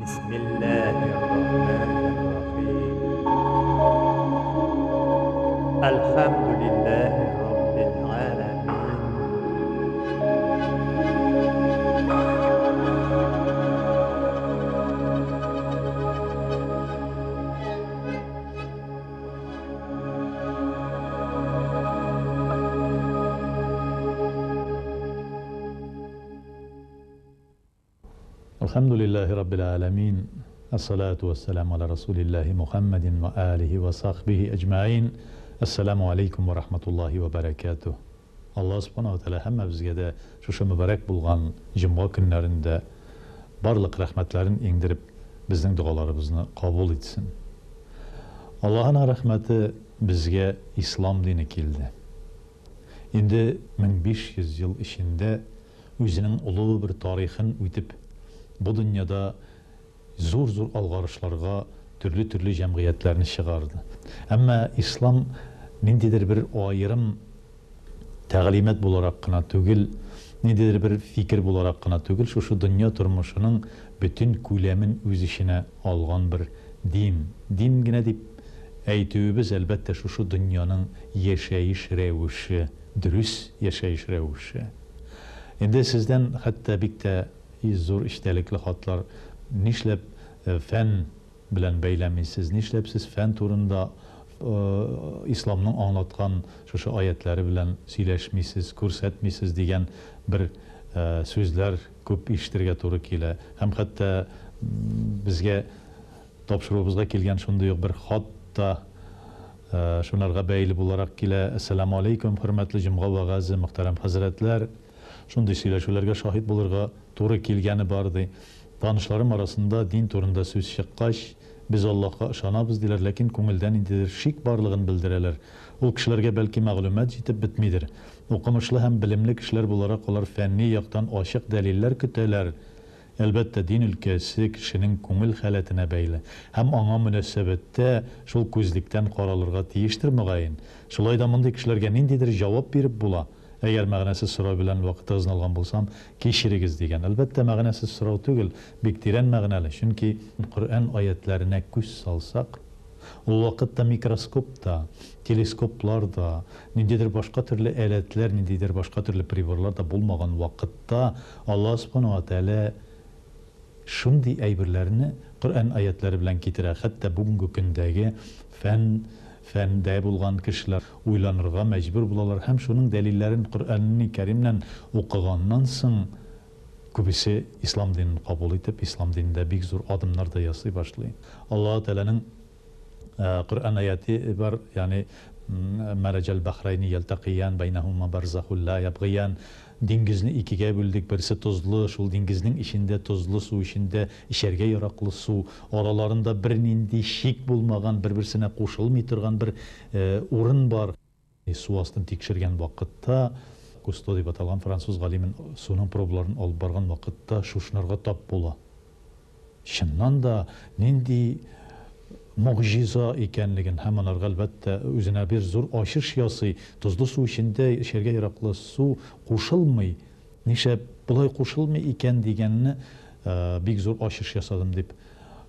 بسم الله الرحمن الرحيم الحمد لله رب العالمين الحمد لله رب العالمين الصلاة والسلام على رسول الله محمد وآله وصحبه أجمعين السلام عليكم ورحمة الله وبركاته الله سبحانه وتعالى هم bizge şu mübarek bulgan Cuma günlerinde barlık rahmetlerin indirip bizning dualarımızı kabul etsin. Allah'ın rahmeti bizge İslam dini kildi. Indi 1500 yıl içinde özünün ulu bir tarihin ötüp bu dünyada zor algarışlarga türlü cemiyetlerini çıkardı. Ama İslam nindidir bir ayrım təğlimat bularak kına tügül, nindidir bir fikir bularak kına tügül, şu dünya turmuşunun bütün külemin öz işine algan bir din. Din gine deyip eytübüz elbette şu dünyanın yaşayış revuşu, dürüst yaşayış revuşu. Indi sizden hatta bikte zor iştelikli hatlar nişlep fen bilen beylemisiz, nişlep siz fen turunda İslam'ın anlatkan şu ayetleri bilen söyleşmisiz, kurs etmisiz diyen bir sözler köp iştirge toru kile. Hem hatta bizge topşuruğumuzga kelgen şunda yok bir hat da şunlarga beyli bularak kile. Esselamu aleyküm hürmetli cümga ve gazi muhterem hazretler. Şunday söyleşularga şahit bulurga toru kelgeni bardı. Tanışlarım arasında din turunda söz çıkkaş, biz Allah'a ışanabız diler, lakin ko'ngildan indidir şik barlığını bildireler. O kişilerge belki mağlumat yetip bitmidir. Okumuşlu hem bilimli kişiler bularak olar fenni yaktan aşık deliller küteler. Elbette din ülkesi kişinin ko'ngil haletine beyle. Hem ana münasebette şol közlikten qaralırga tiyiştir mügayin. Şolay da mınday kişilerge nindidir cevap berip bula. Eğer mağnasiz soru bilen vaqtınızın algan bolsam, keşirigiz degen. Elbette mağnasiz soru tügül, biktiren mağnalı. Çünkü Kur'an ayetlerine göz salsak, o vakitte mikroskopta, teleskoplarda, nindidir başka türlü aletler, nindidir başka türlü privorlar da bulmagan vakitte Allah subhanahu wa ta'ala şundi aybirlerini Kur'an ayetleri bilen getirer. Hatta bugünkü gündeki fende bulgan kişiler uylanırga mecbur bulalar. Hem şunun delillerin Kur'an-ı Kerim'den okugandan soň kübisi İslam dinini kabul edip İslam dininde bir zor adımlar da yasay başlayın. Allah Teala'nın Kur'an ayeti var, yani meracel bahrayni yeltaqiyan beynehuma barzahul la yabgiyan. Dengizni ikiye böldük, birisi tuzlu, şol dengiznin içinde tuzlu su, içinde işerge yaraklı su, aralarında bir nindi şik bulmagan, birbirine koşulmay turgan bir orun var. Su astын tekşirgen vakitte, Cousteau dep atalgan Fransız galimin sunun probalarini alıp bargan vakitte şuşnarga tap bola. Şundan da nindi muciza ekenligin hemen elbette özüne bir zor aşırış yasay, tuzlu su içinde işerge yaraklı su koşulmay, nişe bulay koşulmay eken degenini bir zor aşırış yasadım deyip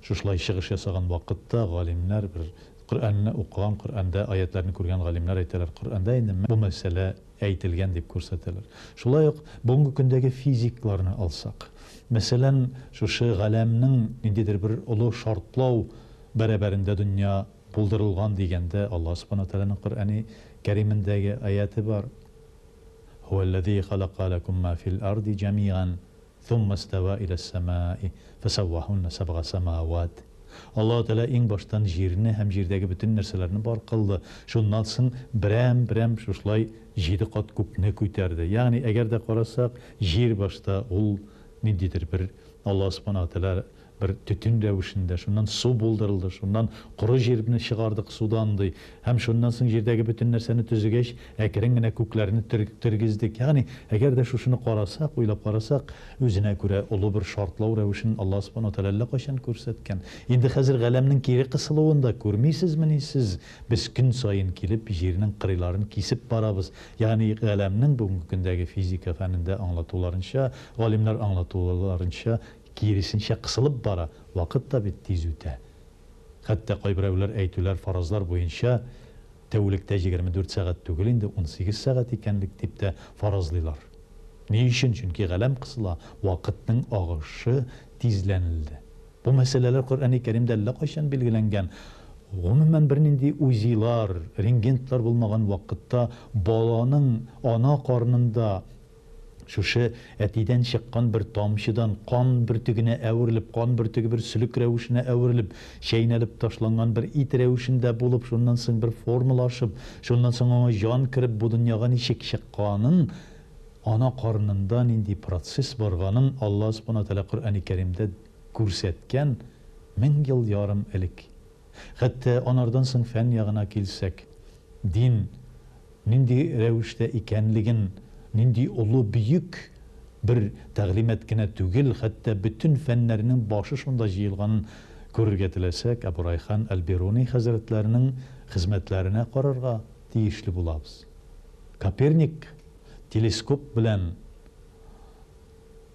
şuşlay çıkış yasagan vakitte galimler bir Kur'an'ı okuyan, Kur'an'da ayetlerini kurgan galimler ayteler. Kur'an'da indi bu mesele eytilgen deyip көрсөтелер. Şulay yok, bugünkü gündeki fiziklarını alsak, meselen şu galemnin nindidir bir ulu şartlaw beraberinde dünya buldurulgan degende Allah subhanahu teala'nın Kur'an-ı Kerim'indeki ayeti var. Huvellezî halaka lekum ma fil ardi cemiyan thumma isteva ile's-semâi fesevvahunne seb'a semâvat. Allah Teala en baştan yerini hem yerdeki bütün nerselerini bar kıldı. Şundan soň birem şuşlay 7 kat köküne köterdi. Yani eğer de qarasak yer başta ol nindidir bir Allah subhanahu teala bir tütün revişinde, şundan su bulduruldu, şundan kuru yerini çıkardık sudandı. Hem şundan soň yerdeki bütün nerseni tüzügeç, ekerengine köklerini türgizdik. Yani eğer de şunu qarasak, uylap qarasak, özüne göre ulu bir şartlaw revişini Allah subhanahu teala kaçan көрсөtken. Endi hazır galemnin kiri kısılığında görmeysizmi siz? Biz gün sayın kelip yerinin kırılarını kesip barabız. Yani galemnin bugünkü gündeki fizika feninde anlatılarınca, galimler anlatılarınca Киресенчә кысылып бара, вакыт та бит тиз үтә. Хәтта кайберәүләр әйтүләр фаразлар буенча тәүлектә 24 сәгать түгел инде 18 сәгать икәнлек дип тә фаразлыйлар. Ни өчен? Чөнки галәм кысыла, вакытның агышы тизләнелде. Бу мәсьәләләр Коръән-и Кәримдә әллә кайчан билгеләнгән. Гомумән бернинди уйзилар, рентгентлар булмаган вакытта баланың ана карнында шушы әтидән чыккан бер тамчыдан кан бөртегенә әверелеп, кан бөртеге бер сөлек рәвешенә әверелеп, чәйнәлеп ташланган бер ит рәвешендә булып, шуннан соң бер формулашып, шуннан соң аңа жан кирип бу дөньяга ничек чыкканын, ана карнында нинди процесс барганын Алла Субханаһу Тәгалә Коръән-и Кәримдә күрсәткән 1000 ел ярым элек. Хәтта анардан соң фән ягына килсәк, дин нинди рәвештә икәнлеген, нинди улы бөек бер тәгълимат кенә түгел, хәтта бүтән фәннәрнең башы шунда җыелганын күрергә теләсәк, Абу Райхан әл-Бируни хәзрәтләренең хезмәтләренә карарга тиешле булабыз. Коперник телескоп белән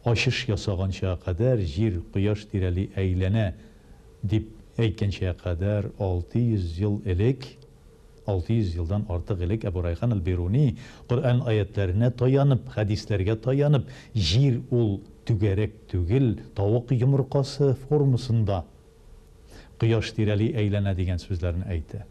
ачыш ясаганча кадәр җир кояш тирәли әйләнә дип әйткәнчә кадәр 600 ел элек, 600 елдан артык элек Абу Райхан әл-Бируни Коръән аятләренә таянып, хәдисләргә таянып, җир ул түгәрәк түгел, тавык йомыркасы формасында кояш тирәли әйләнә дигән сүзләрне әйтә.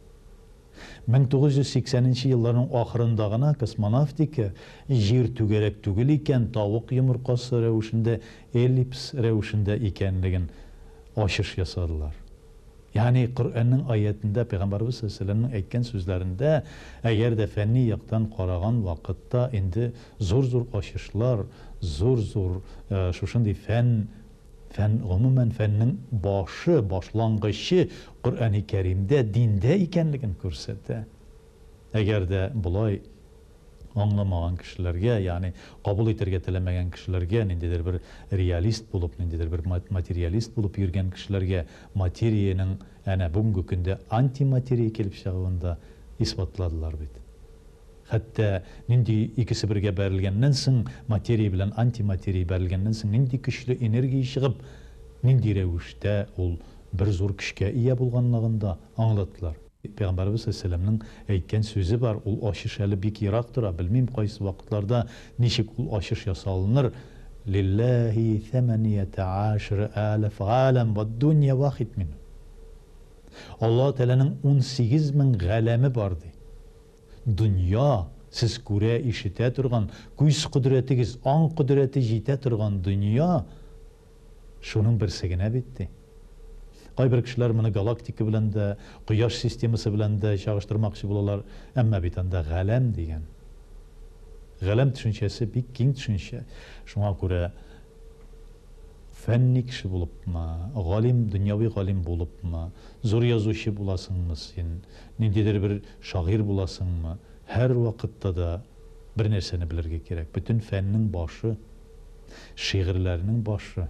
1980 елларның ахырында гына космонавтика җир түгәрәк түгел икән, тавык йомыркасы рәвешендә, эллипс рәвешендә икәнлеген ачыш ясадылар. Yani Kur'an'ın ayetinde Peygamberimiz sallallahu aleyhi ve sellem'in aytgan sözlerinde eğer de fenni yaktan qaragan vaqtda endi zor aşışlar, zor şuşunday fen umuman fennin başlangıcı Kur'an-ı Kerim'de dinde ikenligini ko'rsatdi. Eğer de bulay anlamagan kişilerge, yani kabul eterge telemeyen kişilerge, nindedir bir realist bulup, nindedir bir materialist bulup yürgen kişilerge materiyenin yani bugünkü günde antimateriye kelip çağında ispatladılar bit. Hatta nindi ikisi birge berilgenden soң materiye bilen antimateriye berilgenden soң nindi güçlü enerji çıkıp nindi revişte ol bir zor güçke iya bulganlığında anlattılar. Peygamberimiz sallallahu aleyhi ve sellem'nin aytgan sözü var. Ul aşış eli bik yiraktır. Bilmem qaysı vaqtlarda nişik ul aşış yasalınır. Lillahi 18,000 alem ve dünya vahid min. Allah Teala'nın 18,000 galemi vardı. Dünya siz göre işite turgan, göz kudretigiz, an kudreti jite turgan dünya şunun bir segine bitti. Qaybir kişiler bunu galaktika bilen de, quyosh sistemasi bilen de çağıştırmakçı bulalar. Amma bitanda galem degan. Galem düşüncesi bir keng düşünce. Şuna göre fenni kişi bulupma, galim, dünyavi galim bulupma, zor yazışı bulasınmı sen, nindedir bir şair bulasınmı, her vakitte da bir nerseni bilirge gerek. Bütün fennin başı, şiirlerinin başı,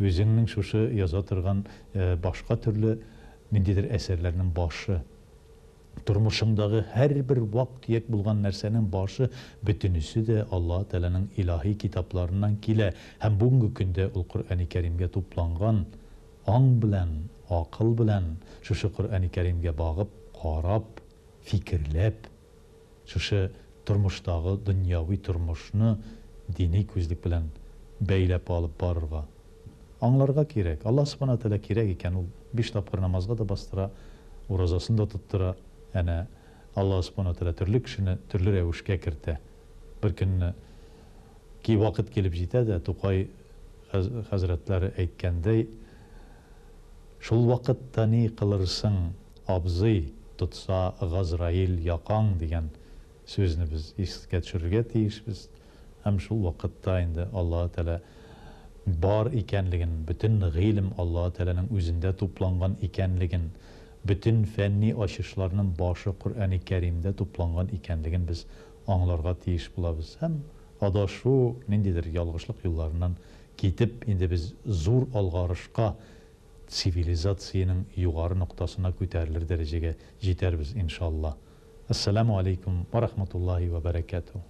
özünün şuşu yazatırgan başka türlü nindedir eserlerinin başı, turmuşundağı her bir vakt yek bulgan nersenin başı, bütünüsü de Allah Teala'nın ilahi kitaplarından kile, hem bugünkü günde Kur'an-ı Kerim'e toplangan, an bilen, akıl bilen, şuşu Kur'an-ı Kerim'e bağıp, qarab, fikirlep, şuşu turmuşdağı dünyavi turmuşunu dini közlük bilen beylep alıp barırga. Anlarga gerek. Allah subhanahu teala gerek iken ol 5 tapır namazga da bastıra, urazasını da tuttura. Yani Allah subhanahu teala türlü kişini türlü revişke kirte. Bir gün ki vakit gelip jite de Tuqay hazretleri aytkandey, şol vakitda ni kılırsın abzıy tutsa Gazrail yakan degan sözünü biz esке düşürürge tiyişbiz. Hem şol vakitda indi Allah teala bar ikenligin, bütün ilim Allah Teala'nın özünde toplangan ikenligin, bütün fenni aşışlarının başı Kur'an-ı Kerim'de toplangan ikenligin biz anlarga tiyiş bulabız. Hem adaşu nindedir yalgışlık yollarından kitip indi biz zor algarışka sivilizasyonun yukarı noktasına köterilir dereceye jeterbiz inşallah. Esselamu aleyküm ve rahmetullahi ve berekatuhu.